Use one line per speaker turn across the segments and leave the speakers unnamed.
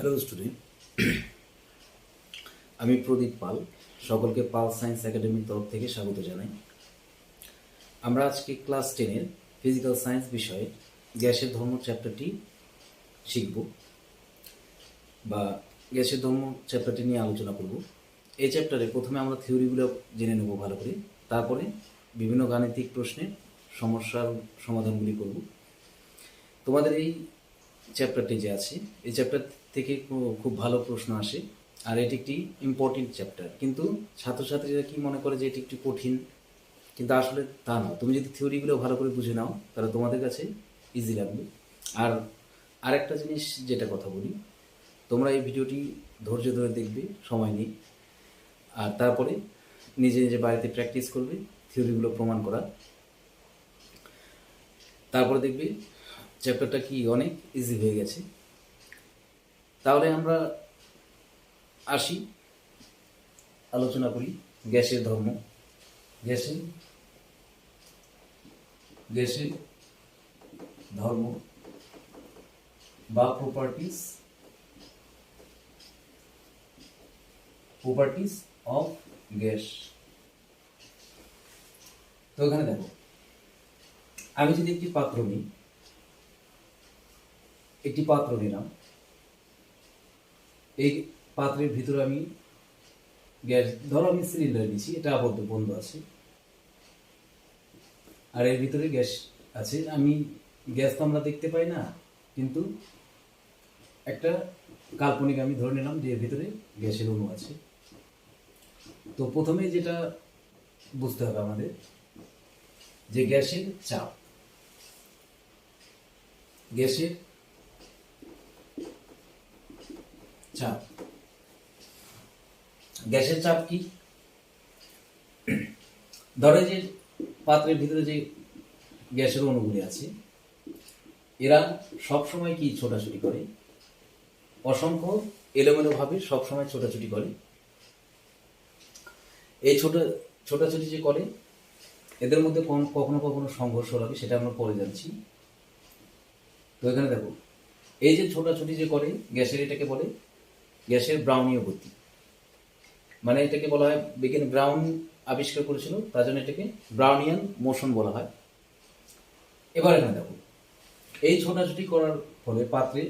Hello student, আমি প্রদীপ পাল। সকলকে পাল science একাডেমির তরফ থেকে স্বাগত জানাই। আমরা আজকে ক্লাস 10-এর ফিজিক্যাল সায়েন্স বিষয়ে গ্যাসের ধর্ম চ্যাপ্টারটি শিখব বা গ্যাসের ধর্ম চ্যাপ্টারটি নিয়ে আলোচনা করব। এই চ্যাপ্টারে প্রথমে আমরা থিওরিগুলো জেনে নেব ভালো করে, তারপরে বিভিন্ন গাণিতিক প্রশ্নের সমস্যার সমাধানগুলি করব। তোমাদের এই চ্যাপ্টারটি যে আছে, এই চ্যাপ্টার থেকে খুব ভালো প্রশ্ন আসে, আর এটি একটি ইম্পর্টেন্ট চ্যাপ্টার। কিন্তু ছাত্রছাত্রীরা কি মনে করে যে এটি একটু কঠিন, কিন্তু আসলে তা না। তুমি যদি থিওরিগুলো ভালো করে বুঝে নাও তাহলে তোমাদের কাছে ইজি লাগবে। আর আরেকটা জিনিস যেটা কথা বলি, তোমরা এই ভিডিওটি ধৈর্য ধরে দেখবে সময় নিয়ে, আর তারপরে নিজে নিজে বাড়িতে প্র্যাকটিস করবে থিওরিগুলো প্রমাণ করা। তারপরে দেখবে চ্যাপ্টারটা কি অনেক ইজি হয়ে গেছে। তাহলে আমরা আসি, আলোচনা করি গ্যাসের ধর্ম। গ্যাসের ধর্ম বা প্রপার্টিজ অফ গ্যাস। তো এখানে দেখো, আমি যদি একটি পাত্র নিলাম, এই পাত্রের ভিতরে আমি গ্যাস, ধরো আমি সিলিন্ডার নিচ্ছি, এটা আবদ্ধ বন্ধ আছে, আর এর ভিতরে গ্যাস আছে। গ্যাস তো আমরা দেখতে পাই না, কিন্তু একটা কাল্পনিক আমি ধরে নিলাম যে এর ভিতরে গ্যাসের অণু আছে। তো প্রথমে যেটা বুঝতে হবে আমাদের, যে গ্যাসের চাপ কি? ধরে যে পাত্রের ভিতরে যে গ্যাসের অণুগুলি আছে, এরা সবসময় কি ছোটাছুটি করে, অসংখ্য এলোমেলো ভাবে সবসময় ছোটাছুটি করে। এই ছোটাছুটি যে করে, এদের মধ্যে কখনো কখনো সংঘর্ষ হবে, সেটা আমরা পরে জানছি। তো এখানে দেখো, এই যে ছোটাছুটি যে করে গ্যাসের, এটাকে বলে গ্যাসের ব্রাউনীয় গতি। মানে এটাকে বলা হয়, বিজ্ঞানী ব্রাউন আবিষ্কার করেছিল, তার জন্য এটাকে ব্রাউনিয়ান মোশন বলা হয়। এবার এখানে দেখো, এই ছোটাছুটি করার ফলে পাত্রের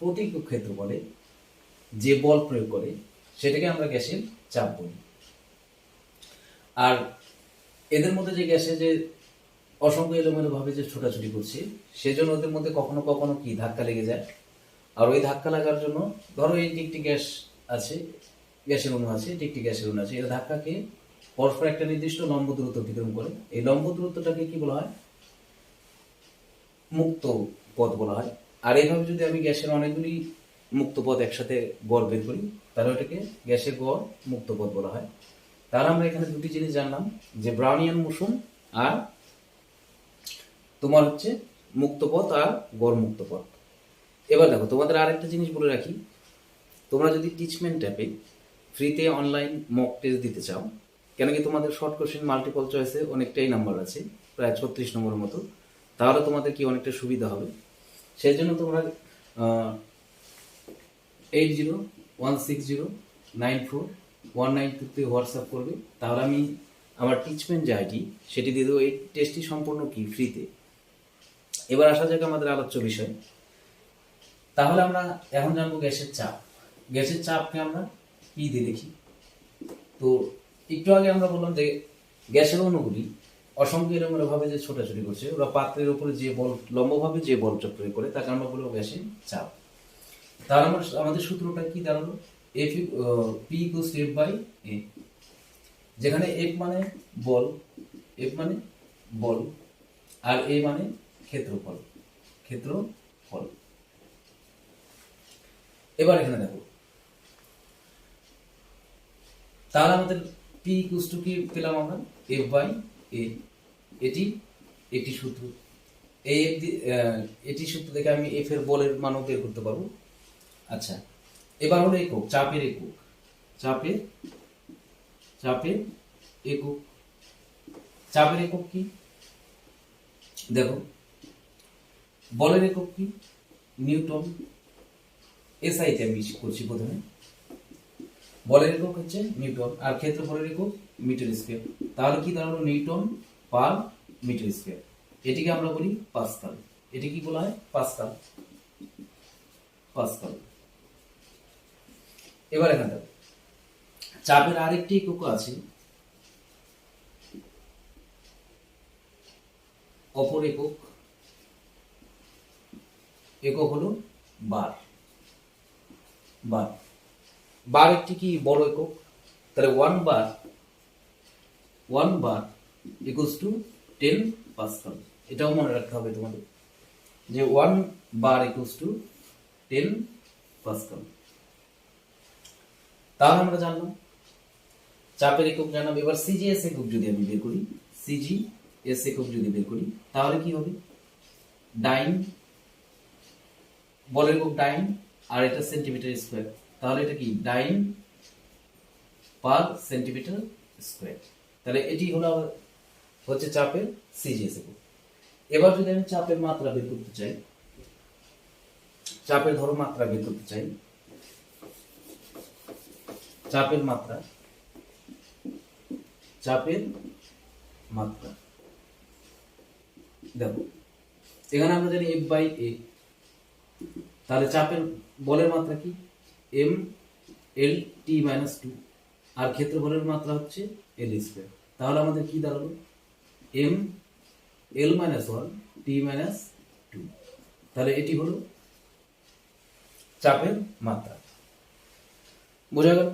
প্রতি ক্ষেত্রফলে যে বল প্রয়োগ করে, সেটাকে আমরা গ্যাসের চাপ বলি। আর এদের মধ্যে যে গ্যাসে যে অসংখ্য এলোমেলো ভাবে যে ছোটাছুটি করছে, সেজন্য ওদের মধ্যে কখনো কখনো কি ধাক্কা লেগে যায়। আর ওই ধাক্কা লাগার জন্য, ধরো এই একটি গ্যাস আছে, গ্যাসের অণু আছে, এটি একটি গ্যাসের অণু আছে, এর ধাক্কাকে পরস্পর একটা নির্দিষ্ট লম্ব দূরত্ব অতিক্রম করে। এই লম্ব দূরত্বটাকে কি বলা হয়? মুক্ত পথ বলা হয়। আর এইভাবে যদি আমি গ্যাসের অনেকগুলি মুক্ত পথ একসাথে গড় বের করি, তাহলে ওটাকে গ্যাসের গড় মুক্ত পথ বলা হয়। তাহলে আমরা এখানে দুটি জিনিস জানলাম, যে ব্রাউনিয়ান মোশন আর তোমার হচ্ছে মুক্ত পথ আর গড় মুক্ত পথ। এবার দেখো, তোমাদের আরেকটা জিনিস বলে রাখি, তোমরা যদি টিচমেন্ট অ্যাপে ফ্রিতে অনলাইন মক টেস্ট দিতে চাও, কেন কি তোমাদের শর্ট কোশ্চেন মাল্টিপল চয়েসে অনেকটাই নাম্বার আছে, প্রায় 36 নম্বরের মতো, তাহলে তোমাদের কি অনেকটা সুবিধা হবে। সেই জন্য তোমরা 8016094192 হোয়াটসঅ্যাপ করবে, তাহলে আমি আমার টিচমেন্ট যে আইডি সেটি দিয়ে দেবো। এই টেস্টটি সম্পূর্ণ কি ফ্রিতে। এবার আসা যাক আমাদের আলোচ্য বিষয়। তাহলে আমরা এখন জানবো গ্যাসের চাপ। গ্যাসের চাপকে আমরা কি দিয়ে দেখি। তো একটু আগে আমরা বললাম যে গ্যাসের অণুগুলি অসংখ্য এলোমেলো ভাবে যে ছোটাছুটি করছে, ওরা পাত্রের উপরে যে বল, লম্বভাবে যে বলটা প্রয়োগ করে, তাকে আমরা বলবো গ্যাসের চাপ। তার আমাদের সূত্রটা কি দাঁড়ালো? P = F/A, যেখানে F মানে বল, আর A মানে ক্ষেত্রফল। এবার এখানে দেখো, তাহলে আমাদের P = কি পেলাম আমরা? F/A। এটি একটি সূত্র। এটি সূত্র থেকে আমি F এর বলের মানও বের করতে পারবো। আচ্ছা, এবার হলো একক, চাপের একক। চাপের একক কি দেখো, বলের একক কি? নিউটন। এসআইতে আমি করছি প্রথমে। বলের একক হচ্ছে নিউটন আর ক্ষেত্রফলের একক মিটার স্কয়ার। তাহলে কি দাঁড়ালো? Newton per metre square. এটিকে আমরা বলি পাস্কাল। এটি কি বলা হয়? পাস্কাল। পাস্কাল। এবার এখানে চাপের আরেকটি একক আছে, অপর একক। একক হলো বার। বার। বার একটি কি বড় একক। তাহলে 1 বার ইকুয়ালস টু 10 পাস্কাল। এটাও মনে রাখতে হবে তোমাদের যে 1 বার ইকুয়ালস টু 10 পাস্কাল। তাহলে আমরা জানলাম চাপের একক জানলাম। এবার সিজিএস একক যদি আমি বের করি, সিজিএস একক যদি বের করি তাহলে কি হবে? ডাইন, বলের একক ডাইন আর এটা সেন্টিমিটার স্কয়ার। তাহলে এটা কি? ডাইন পার সেন্টিমিটার স্কয়ার। তাহলে এটি হলো হচ্ছে চাপের সিজিএস একক। এবার যদি আমি চাপের মাত্রা বের করতে চাই, চাপের ধরো মাত্রা বের করতে চাই, চাপের মাত্রা, চাপের মাত্রা দেখো এখানে আমরা জানি এফ বাই এ। তাহলে চাপের বলের মাত্রা কি? এম এল টি মাইনাস 2 আর ক্ষেত্রফলের মাত্রা হচ্ছে এল স্কয়ার। তাহলে আমাদের কি দাঁড়ালো? এম এল মাইনাস 1 টি মাইনাস 2। তাহলে এটি হলো চাপের মাত্রা। বোঝা গেল?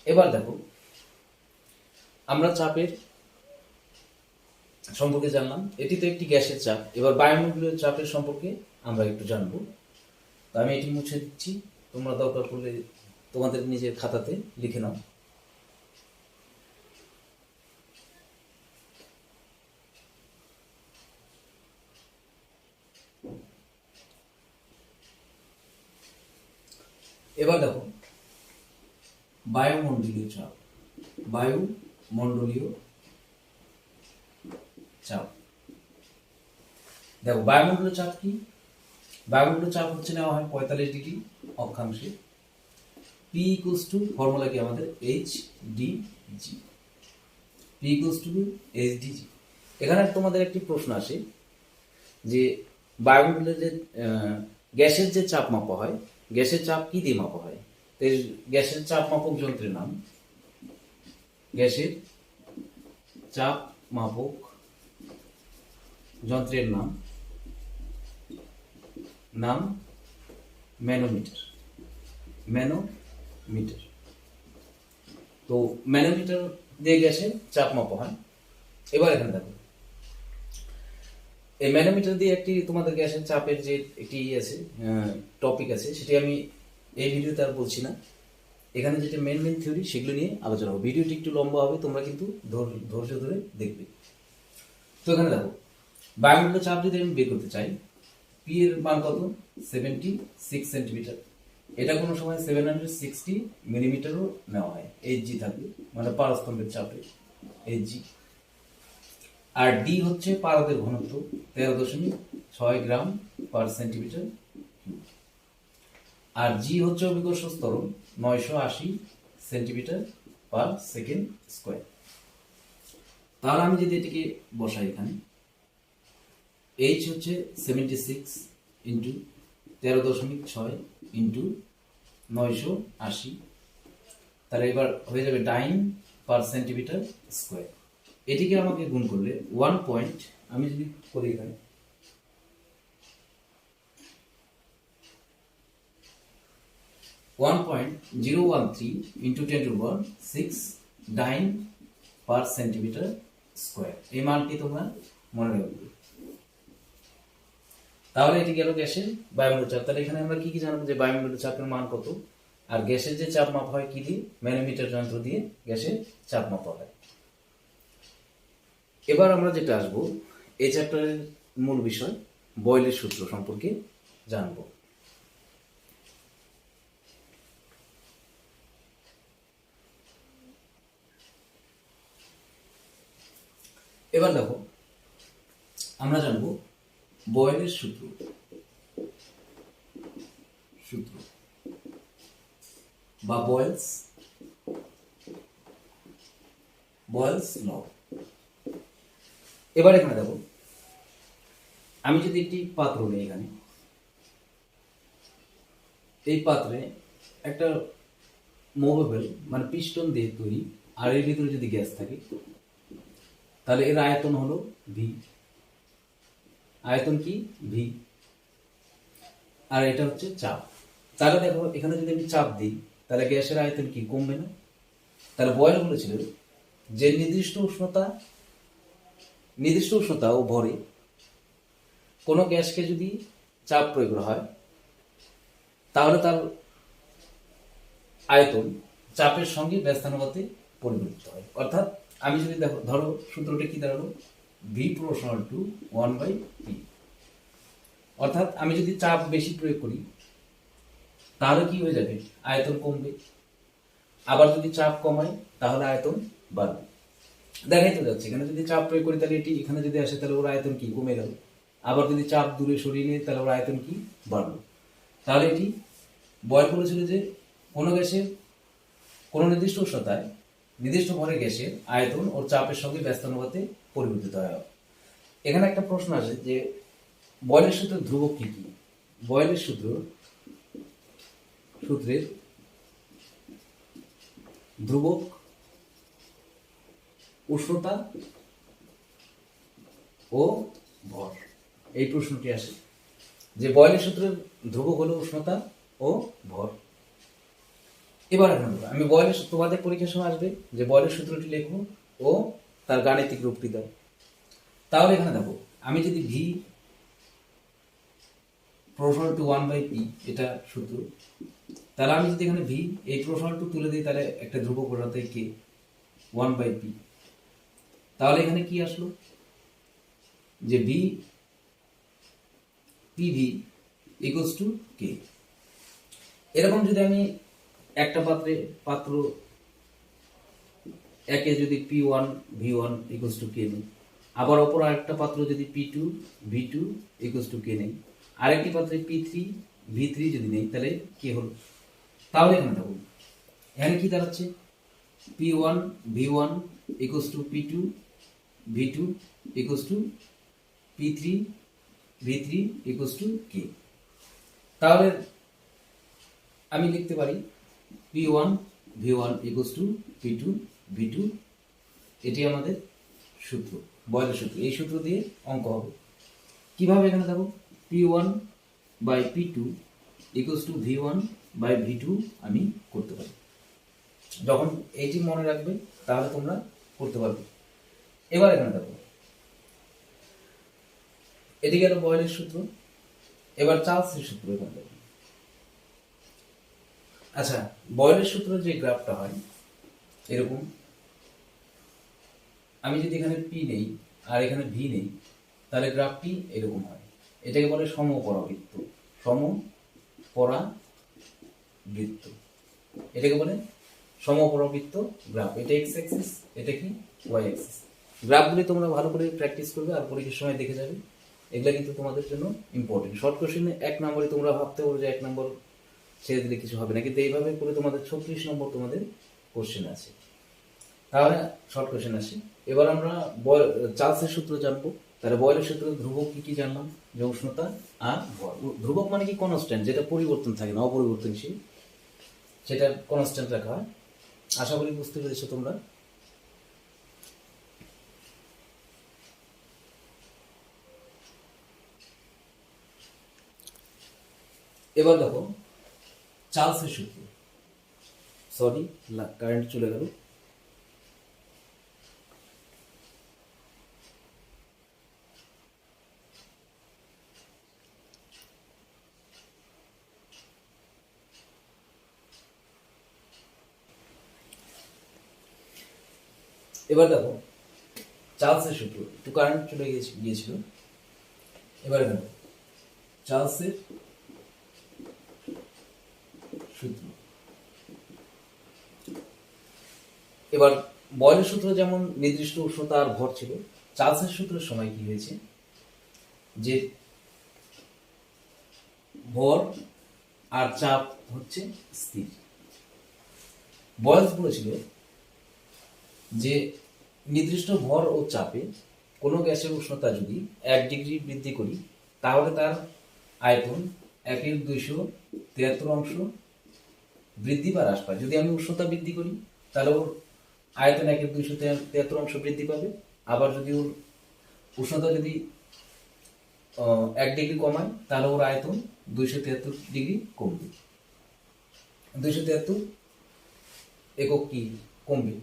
এবার দেখো আমরা চাপের সম্পর্কে জানলাম। এটি তো একটি গ্যাসের চাপ। এবার বায়ুমণ্ডলীয় চাপের সম্পর্কে আমরা একটু জানবো। তো আমি এটি মুছে দিচ্ছি, তোমরা দরকার পড়লে তোমাদের নিজের খাতাতে লিখে নাও। এবার দেখো বায়ুমণ্ডলীয় চাপ। বায়ুমণ্ডলীয় চাপ। দেখো বায়ুমণ্ডলীয় চাপ কি? বায়ুমণ্ডলীয় চাপ হচ্ছে নেওয়া হয় 45 ডিগ্রি অক্ষাংশে। পি ইকুয়ালস টু ফর্মুলা কি আমাদের? H D G. P equals to H D G. এখানে তোমাদের একটি প্রশ্ন আসে যে বায়ুমণ্ডলের যে গ্যাসের যে চাপ মাপা হয়, গ্যাসের চাপ কি দিয়ে মাপা হয়? গ্যাসের চাপ মাপক যন্ত্রের নাম, গ্যাসের চাপ মাপক যন্ত্রের নাম ম্যানোমিটার। ম্যানোমিটার। তো ম্যানোমিটার দিয়ে গ্যাসের চাপ মাপা হয়। এবার এখানে দেখো এই ম্যানোমিটার দিয়ে একটি তোমাদের গ্যাসের চাপের যে একটি আছে টপিক আছে, সেটি আমি এই ভিডিওতে আর বলছি না। এখানে যেটা মেন থিওরি সেগুলো নিয়ে আলোচনা হবে। ভিডিওটি একটু লম্বা হবে, তোমরা কিন্তু ধৈর্য ধরে দেখবে। তো এখানে দেখো বায়ুমণ্ডলীয় চাপ যদি আমি বের করতে চাই, পি এর মান কত? 76 সেন্টিমিটার। এটা কোনো সময় 760 মিলিমিটারও নেওয়া হয়। এইচ জি থাকবে, মানে পারস্তম্ভের চাপে এইচ জি। আর ডি হচ্ছে পারদের ঘনত্ব 13.6 গ্রাম পার সেন্টিমিটার। আর জি হচ্ছে অভিকর্ষ ত্বরণ 980 সেন্টিমিটার পার সেকেন্ড স্কয়ার। তাহলে আমি যদি এটিকে বসাই এখানে, এইচ হচ্ছে 76 ইন্টু 13.6 ইন্টু 980। তাহলে এবার হয়ে যাবে ডাইন পার সেন্টিমিটার স্কয়ার। এটিকে আমাকে গুণ করলে 1 পয়েন্ট, আমি যদি করি এখানে 1.013 ইন্টু 10⁻6 ডাইন পার সেন্টিমিটার স্কয়ার। এই মানটি তোমরা মনে রাখবে। তাহলে এটি গেল গ্যাসের বায়ুমণ্ডলীয় চাপ। তাহলে এখানে আমরা কি কি জানবো? যে বায়ুমণ্ডলীয় চাপের মান কত, আর গ্যাসের যে চাপ মাপা হয় কি দিয়ে? ম্যানোমিটার যন্ত্র দিয়ে গ্যাসের চাপ মাপা হয়। এবার আমরা যেটা আসবো এই চ্যাপ্টারের মূল বিষয় বয়লের সূত্র সম্পর্কে জানবো। এবার দেখো আমরা জানবো বয়লের সূত্র। সূত্র বা বয়েলস ল। এবার এখানে দেখো, আমি যদি একটি পাত্র নিই, এখানে এই পাত্রে একটা মুভেবল মানে পিস্টন দিয়ে তৈরি, আর এর ভিতরে যদি গ্যাস থাকে, তাহলে এর আয়তন হলো ভি। আয়তন কি? ভি। আর এটা হচ্ছে চাপ। তাহলে দেখো, এখানে যদি আমি চাপ দিই, তাহলে গ্যাসের আয়তন কি? কমবে না? তাহলে বয়েল বলেছিল যে নির্দিষ্ট উষ্ণতা ও ভরে কোনো গ্যাসকে যদি চাপ প্রয়োগ করা হয়, তাহলে তার আয়তন চাপের সঙ্গে ব্যস্তানুপাতে পরিবর্তিত হয়। অর্থাৎ আমি যদি দেখো, ধরো সূত্রটা কি দাঁড়ালো? V proportional to 1/p। অর্থাৎ আমি যদি চাপ বেশি প্রয়োগ করি, তাহলে কি হয়ে যাবে? আয়তন কমবে। আবার যদি চাপ কমাই, তাহলে আয়তন বাড়বে। দেখাই তো যাচ্ছে, এখানে যদি চাপ প্রয়োগ করি, তাহলে এটি এখানে যদি আসে, তাহলে ওর আয়তন কি? কমে গেল। আবার যদি চাপ দূরে সরিয়ে নিই, তাহলে ওর আয়তন কি? বাড়লো। তাহলে এটি বয়েল বলেছিল যে কোনো গ্যাসের কোনো নির্দিষ্ট উষ্ণতায় নির্দিষ্ট ভরের গ্যাসের আয়তন ওর চাপের সঙ্গে ব্যস্তানুপাতে পরিবর্তিত হয়। এখানে একটা প্রশ্ন আসে যে বয়েলের সূত্রের ধ্রুবক কি কি? বয়েলের সূত্রের ধ্রুবক উষ্ণতা ও ভর। এই প্রশ্নটি আসে যে বয়েলের সূত্রের ধ্রুবক হলো উষ্ণতা ও ভর। এবার আমি বয়েলের, তোমাদের পরীক্ষার সময় আসবে যে বয়েলের সূত্রটি লেখো ও তার গাণিতিক রূপটি দাও। তাহলে এখানে দেখো, আমি যদি ভি প্রপোর্শনাল টু 1/p এটা সূত্র, তাহলে আমি যদি এখানে ভি এই প্রপোর্শনাল টু তুলে দিই, তাহলে একটা ধ্রুবক বসাতে কে 1/p। তাহলে এখানে কি আসলো? যে ভি পিভি ইকুয়ালস টু কে। এরকম যদি আমি একটা পাত্র একে যদি P1 V1 ইকুয়ালস টু কে নিই, আবার অপর আরেকটা পাত্র যদি P2 V2 ইকুয়ালস টু কে নেই, আরেকটি পাত্রে P3 V3 যদি নেই, তাহলে কে হলো? তাহলে এখানে দেখো, এখানে কি দাঁড়াচ্ছে? P1 V1 equals to P2 V2 equals to P3 V3 equals to K. তাহলে আমি লিখতে পারি P1 V1 equals to P2 V2। এটি আমাদের সূত্র, বয়েলের সূত্র। এই সূত্র দিয়ে অঙ্ক হবে। কিভাবে? এখানে দেখো, P1 by P2 equals to V1 by V2 আমি করতে পারি। যখন এইটি মনে রাখবে, তাহলে তোমরা করতে পারবে। এবার এখানে দেখো, এটি গেল বয়েলের সূত্র। এবার চার্লসের সূত্র এখানে দেখো। আচ্ছা, বয়েলের সূত্র যে গ্রাফটা হয় এরকম, আমি যদি এখানে পি নেই আর এখানে ভি নেই, তাহলে গ্রাফটি এরকম হয়। এটাকে বলে সমপরাবৃত্ত। সমপরাবৃত্ত এটাকে বলে সমপরাবৃত্ত গ্রাফ। এটা এক্স অ্যাক্সিস, এটা কি ওয়াই অ্যাক্সিস। গ্রাফগুলি তোমরা ভালো করে প্র্যাকটিস করবে আর পরীক্ষার সময় দেখে যাবে। এগুলা কিন্তু তোমাদের জন্য ইম্পর্টেন্ট। শর্ট কোশ্চেনে 1 নম্বরে তোমরা ভাবতে পারো যে 1 নম্বর ছেড়ে দিলে কিছু হবে না, কিন্তু এইভাবে করে তোমাদের 36 নম্বর তোমাদের কোশ্চেন আছে, তাহলে শর্ট কোশ্চেন আসে। এবার আমরা চার্লসের সূত্র জানবো। তাহলে বয়েলের সূত্র ধ্রুবক কি কি জানলাম? যে উষ্ণতা আর ভর। ধ্রুবক মানে কি? কনস্ট্যান্ট, যেটা পরিবর্তন থাকে না, অপরিবর্তনশীল, সেটা কনস্ট্যান্ট রাখা হয়। আশা করি বুঝতে পেরেছো তোমরা। এবার দেখো চার্লসের সূত্র। সরি, কারেন্ট চলে গেল। এবার দেখো চার্লসের সূত্র, একটু কারেন্ট চলে গিয়েছিল। এবার দেখো চার্লসের সূত্র। এবার বয়েলের সূত্র যেমন নির্দিষ্ট উষ্ণতা আর ভর ছিল, চার্লসের সূত্রের সময় কি হয়েছে? যে ভর আর চাপ হচ্ছে স্থির। বয়েলস বলেছিল যে নির্দিষ্ট ভর ও চাপে কোনো গ্যাসের উষ্ণতা যদি 1 ডিগ্রি বৃদ্ধি করি তাহলে তার আয়তন 1/273 বৃদ্ধি বা হ্রাস পায়। যদি আমি উষ্ণতা বৃদ্ধি করি তাহলে ওর আয়তন 1/273 বৃদ্ধি পাবে। আবার যদি ওর উষ্ণতা যদি 1 ডিগ্রি কমায় তাহলে ওর আয়তন 273 ডিগ্রি কমবে, 273 একক কি কমবে।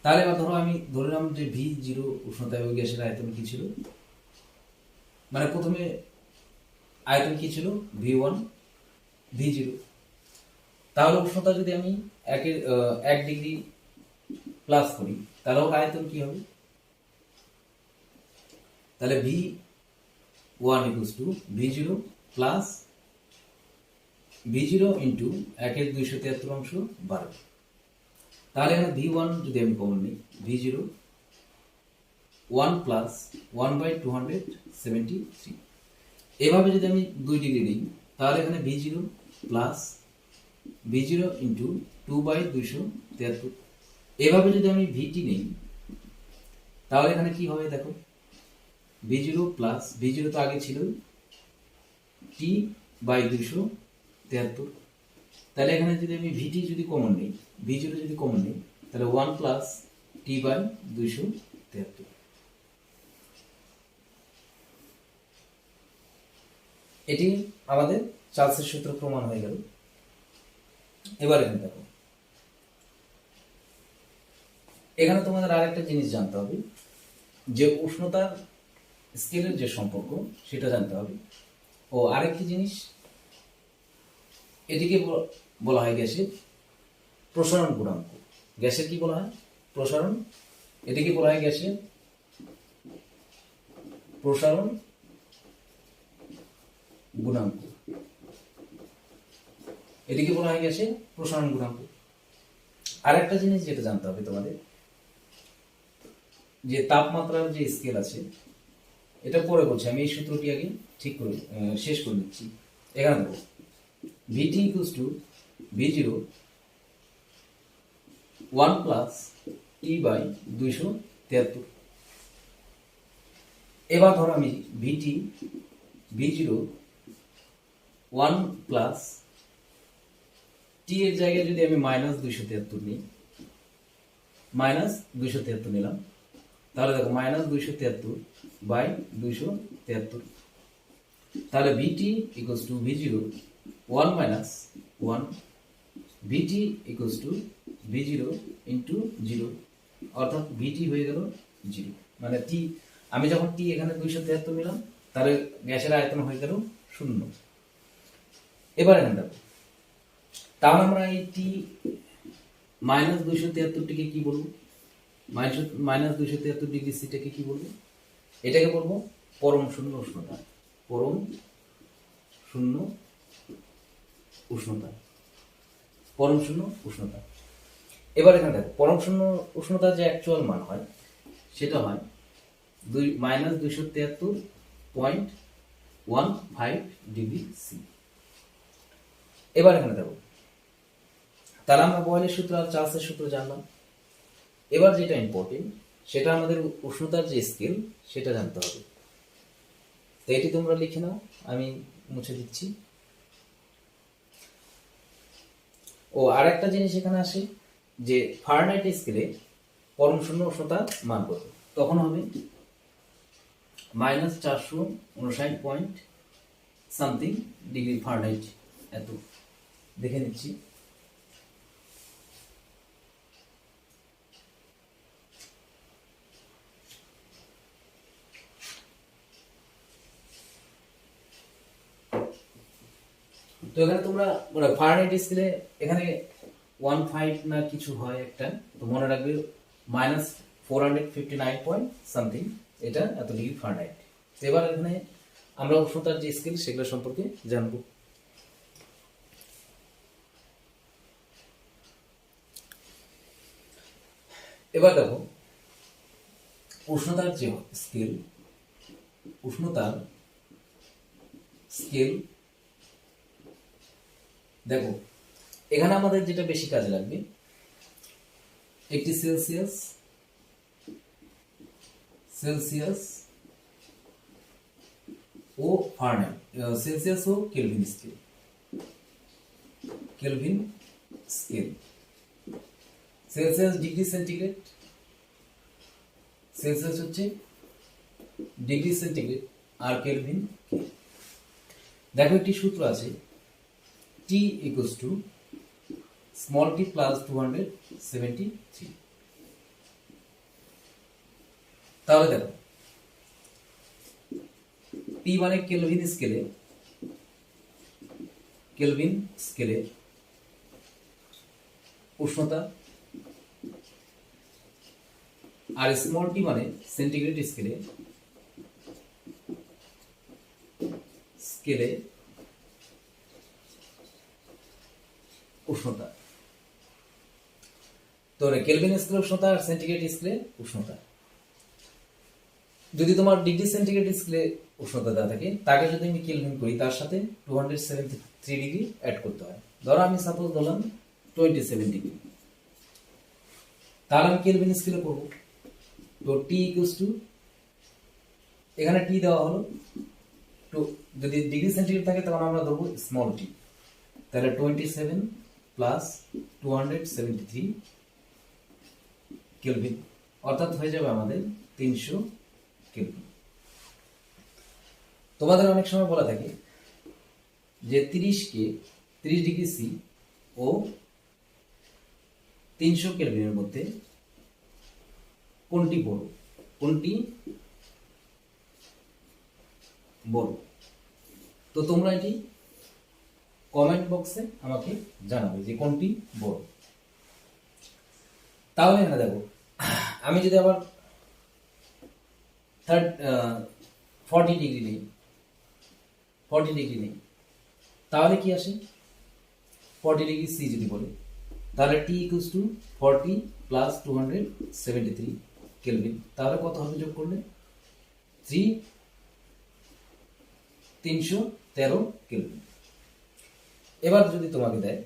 তাহলে এবার ধরো আমি ধরলাম যে V0 উষ্ণতায় ওই গ্যাসের আয়তন কি ছিল, মানে প্রথমে আয়তন কি ছিল V1 V0, তাহলে উষ্ণতা যদি আমি 1 ডিগ্রি প্লাস করি তাহলে ওর আয়তন কি হবে, তাহলে V1 equals two V0 plus V0 into 1/273 বাড়বে। তাহলে এখানে V1 যদি আমি কমন নিই V0 1 প্লাস 1/273, এভাবে যদি আমি 2 ডিগ্রি নিই তাহলে এখানে V0 প্লাস V0 ইন্টু 2/273, এভাবে যদি আমি VT নিই তাহলে এখানে কি হবে দেখো, V0 প্লাস V0 তো আগে ছিল T/273, তাহলে এখানে যদি আমি VT যদি কমন নিই V0 যদি কমন নিই তাহলে 1 প্লাস T/273। এটি আমাদের চার্লসের সূত্র প্রমাণ হয়ে গেল। এবার এখানে দেখো, এখানে তোমাদের আরেকটা জিনিস জানতে হবে যে উষ্ণতার স্কেলের যে সম্পর্ক সেটা জানতে হবে। ও আরেকটি জিনিস, এটিকে বলা হয় গ্যাসের প্রসারণ গুণাঙ্ক। গ্যাসের কি বলা হয় প্রসারণ, এটিকে বলা হয় গ্যাসের প্রসারণ গুণাঙ্ক, এটিকে বলা হয় গ্যাসের প্রসারণ গুণাঙ্ক। আরেকটা জিনিস যেটা জানতে হবে তোমাদের, যে তাপমাত্রার যে স্কেল আছে এটা পরে বলছি, আমি এই সূত্রটি আগে ঠিক করে শেষ করে দিচ্ছি। এখানে দেখো VT equals to V0 1 plus T/273। এবার ধরো আমি V0 1 প্লাস T এর জায়গায় যদি আমি -273 নিই, -273 নিলাম, তাহলে দেখো -273/273, তাহলে VT equals to V0 1 minus 1, VT equals to V0 into 0, অর্থাৎ VT হয়ে গেল 0, মানে T আমি যখন T এখানে 273 নিলাম তাহলে গ্যাসের আয়তন হয়ে গেল 0। এবার এখানে দেখো, তাহলে আমরা এই T -273 টিকে কি বলবো, -273 ডিগ্রি সিটাকে কি বলবো, এটাকে বলবো পরম শূন্য উষ্ণতা, পরম শূন্য উষ্ণতা, পরম শূন্য উষ্ণতা। এবার এখানে দেখো পরম শূন্য উষ্ণতার যে অ্যাকচুয়াল মান হয় সেটা হয় -273.15 ডিগ্রি সি। এবার এখানে দেখো, তাহলে আমরা বয়েলের সূত্র আর চার্লসের সূত্র জানলাম। এবার যেটা ইম্পর্টেন্ট সেটা আমাদের উষ্ণতার যে স্কেল সেটা জানতে হবে। তো এটি তোমরা লিখে নাও, আমি মুছে দিচ্ছি। ও আরেকটা জিনিস এখানে আসে যে ফারেনহাইট স্কেলে পরম শূন্য উষ্ণতার মান কত, তখন হবে -459 ডিগ্রি ফারেনহাইট। এত দেখে নিচ্ছি। তো এখানে তোমরা ফারেনহাইট স্কেলে এখানে 15 না কিছু হয় একটা, তো মনে রাখবে -459 এটা এত ডিগ্রি ফারেনহাইট। তো এবার এখানে আমরা উষ্ণতার যে স্কেল সেগুলো সম্পর্কে জানবো। এবার দেখো উষ্ণতার যে স্কেল, উষ্ণতার স্কেল দেখো এখানে আমাদের যেটা বেশি কাজে লাগবে, একটি সেলসিয়াস ও ফারেনহাইট, সেলসিয়াস ও Kelvin scale, Celsius degree centigrade, Celsius হচ্ছে ডিগ্রি সেন্টিগ্রেড আর কেলভিন কে। দেখো একটি সূত্র আছে, T equals to small t plus 273। তাহলে দেখো T মানে কেলভিন স্কেলে উষ্ণতা, আর স্মল টি মানে সেন্টিগ্রেড স্কেলে উষ্ণতা। তো কেলভিন স্কেলে উষ্ণতা আর সেন্টিগ্রেড স্কেলে উষ্ণতা। যদি তোমার ডিগ্রি সেন্টিগ্রেড স্কেলে উষ্ণতা দেওয়া থাকে, তাকে যদি আমি কেলভিন করি তার সাথে 273 ডিগ্রি অ্যাড করতে হয়। ধরো আমি সাপোজ ধরলাম 27 ডিগ্রি, তাহলে আমি কেলভিন স্কেলে করবো। তো টি ইকুয়ালস টু, এখানে টি দেওয়া হলো, তো যদি ডিগ্রি সেন্টিগ্রেড থাকে তখন আমরা ধরবো স্মল টি, তাহলে 27 প্লাস 273 কেলভিন, অর্থাৎ হয়ে যাবে আমাদের 300 কেলভিন। তোমাদের অনেক সময় বলা থাকে যে 30 ডিগ্রি সি ও 300 কেলভিনের মধ্যে কোনটি বড়। তো তোমরা এটি কমেন্ট বক্সে আমাকে জানাবে যে কোনটি বড়। তাহলে এখানে দেখো আমি যদি আবার 40 ডিগ্রি নেই, তাহলে কি আসে, 40 ডিগ্রি সি যদি বলে, তাহলে টি ইকুয়ালস টু 40 প্লাস 273 কেলভিন, তাহলে কত হবে যোগ করলে 313 কেলভিন। এবার যদি তোমাকে দেয়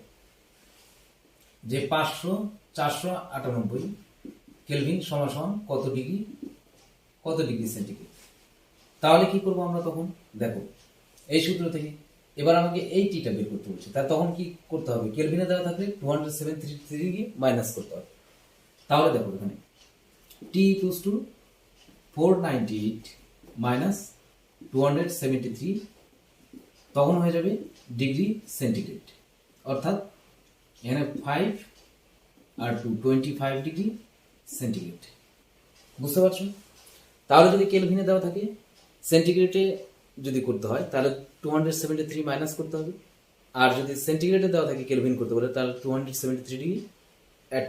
যে 498 কেলভিন সমান কত ডিগ্রি সেন্টিগ্রেড, তাহলে কি করবো আমরা তখন, দেখো এই সূত্র থেকে এবার আমাকে এই টিটা বের করতে বলছে, তার তখন কি করতে হবে, কেলভিনে দেওয়া থাকলে 273 মাইনাস করতে হবে। তাহলে দেখো এখানে টি ইকুয়ালস টু 498 মাইনাস 273, তখন হয়ে যাবে ডিগ্রি সেন্টিগ্রেড, অর্থাৎ এখানে 5 আর 25 ডিগ্রি সেন্টিগ্রেড। বুঝতে পারছো? তাহলে যদি কেলভিনে দেওয়া থাকে, সেন্টিগ্রেডে যদি করতে হয় তাহলে 273 মাইনাস করতে হবে, আর যদি সেন্টিগ্রেডে দেওয়া থাকে কেলভিন করতে বলে তাহলে 273 ডিগ্রি অ্যাড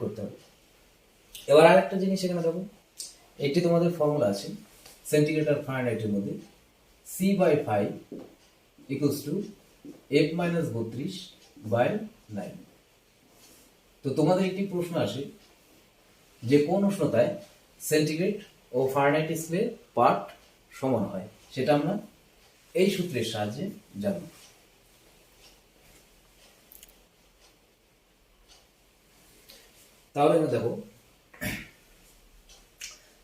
করতে হবে। এবার আরেকটা জিনিস এখানে দেখো, একটি তোমাদের ফর্মুলা আছে সেন্টিগ্রেড আর ফারেনহাইটের মধ্যে, C/5 ইকুয়ালস টু F-32/9। তো তোমাদের একটি প্রশ্ন আসে যে কোন উষ্ণতায় সেন্টিগ্রেড ও ফারেনহাইট স্কেলে পার্ট সমান হয়, সেটা আমরা এই সূত্রের সাহায্যে জানব। তাহলে দেখো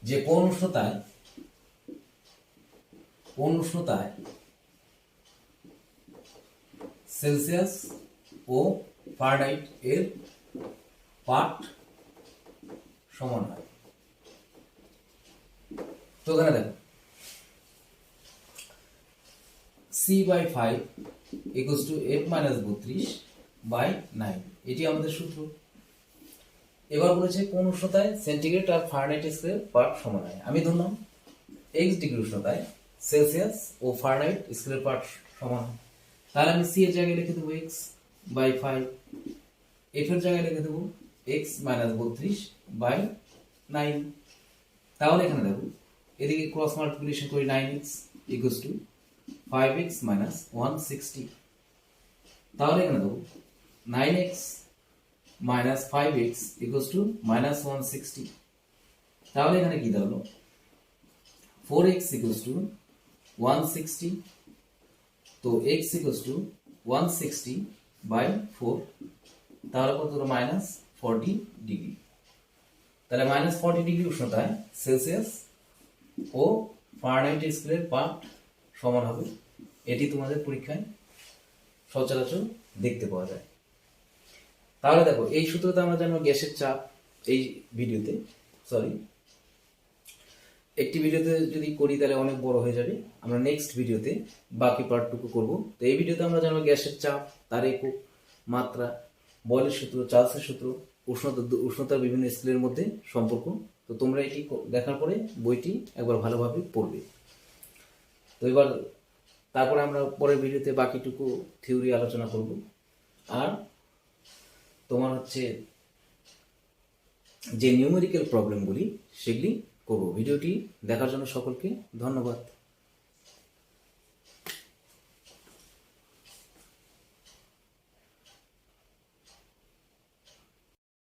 যে কোন উষ্ণতায় সেলসিয়াস ও ফারেনহাইট এর পার্ট সমান হয়। তো এখানে দেখো C/5 equals to F-32/9, এটি আমাদের সূত্র। এবার বলেছে কোন উষ্ণতায় সেন্টিগ্রেড আর ফারেনহাইট স্কেলের পার্ট সমান হয়। আমি ধরলাম x ডিগ্রি উষ্ণতায় সেলসিয়াস ও ফারেনহাইট স্কেলের পার্ট সমান হয়, তাহলে আমি c এর জায়গায় লিখে দেবো x/5, f এর জায়গায় লিখে দেবো x-32/9। তাহলে এখানে দেখো এদিকে ক্রস মাল্টিপ্লিকেশন করি, 9x equals to 5x minus 160। তাহলে এখানে দেখো 9x minus 5x equals to minus 160। তাহলে এখানে কি দাঁড়ালো, 4x equals to 160। তো x equals to 160/4, তাহলে কত হলো -40 ডিগ্রি। তাহলে -40 ডিগ্রি উষ্ণতায় সেলসিয়াস ও ফারেনহাইট স্কেলের পাঠ সমান হবে। এটি তোমাদের পরীক্ষায় সচরাচর দেখতে পাওয়া যায়। তাহলে দেখো এই সূত্রতে আমরা জানবো গ্যাসের চাপ। এই ভিডিওতে একটি ভিডিওতে যদি করি তাহলে অনেক বড় হয়ে যাবে, আমরা নেক্সট ভিডিওতে বাকি পার্টটুকু করব। তো এই ভিডিওতে আমরা জানবো গ্যাসের চাপ, তার একক, মাত্রা, বয়লের সূত্র, চার্লসের সূত্র, উষ্ণতার বিভিন্ন স্কেলের মধ্যে সম্পর্ক। তো তোমরা এটি দেখার পরে বইটি একবার ভালোভাবে পড়বে। তো এবার তারপরে আমরা পরের ভিডিওতে বাকিটুকু থিওরি আলোচনা করব। আর তোমার হচ্ছে যে নিউমেরিক্যাল প্রবলেমগুলি সেগুলি করব। ভিডিওটি দেখার জন্য সকলকে ধন্যবাদ।